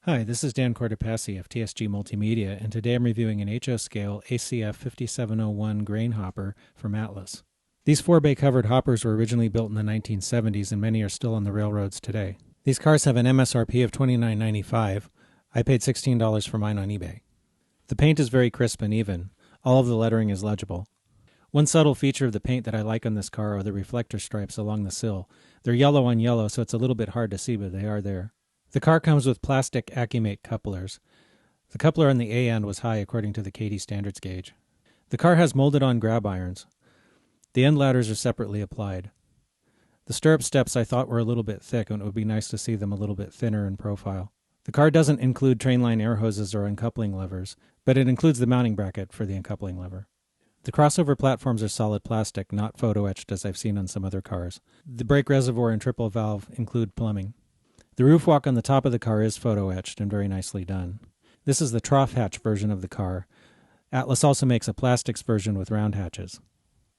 Hi, this is Dan Cortopassi of TSG Multimedia, and today I'm reviewing an HO scale ACF 5701 grain hopper from Atlas. These 4-bay covered hoppers were originally built in the 1970s, and many are still on the railroads today. These cars have an MSRP of $29.95. I paid $16 for mine on eBay. The paint is very crisp and even. All of the lettering is legible. One subtle feature of the paint that I like on this car are the reflector stripes along the sill. They're yellow on yellow, so it's a little bit hard to see, but they are there. The car comes with plastic Accumate couplers. The coupler on the A end was high according to the Kadee standards gauge. The car has molded-on grab irons. The end ladders are separately applied. The stirrup steps I thought were a little bit thick, and it would be nice to see them a little bit thinner in profile. The car doesn't include trainline air hoses or uncoupling levers, but it includes the mounting bracket for the uncoupling lever. The crossover platforms are solid plastic, not photo-etched as I've seen on some other cars. The brake reservoir and triple valve include plumbing. The roof walk on the top of the car is photo-etched and very nicely done. This is the trough hatch version of the car. Atlas also makes a plastics version with round hatches.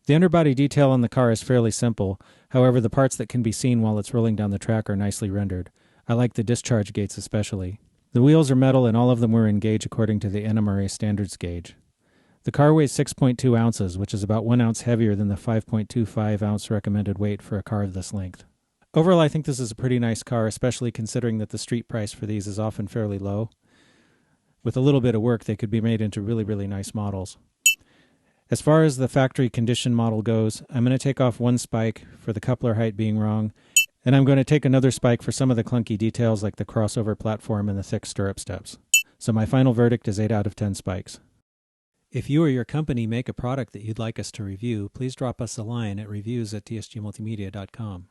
The underbody detail on the car is fairly simple, however the parts that can be seen while it's rolling down the track are nicely rendered. I like the discharge gates especially. The wheels are metal and all of them were in gauge according to the NMRA standards gauge. The car weighs 6.2 ounces, which is about 1 ounce heavier than the 5.25 ounce recommended weight for a car of this length. Overall, I think this is a pretty nice car, especially considering that the street price for these is often fairly low. With a little bit of work, they could be made into really, really nice models. As far as the factory condition model goes, I'm going to take off one spike for the coupler height being wrong, and I'm going to take another spike for some of the clunky details like the crossover platform and the thick stirrup steps. So my final verdict is 8 out of 10 spikes. If you or your company make a product that you'd like us to review, please drop us a line at reviews@tsgmultimedia.com.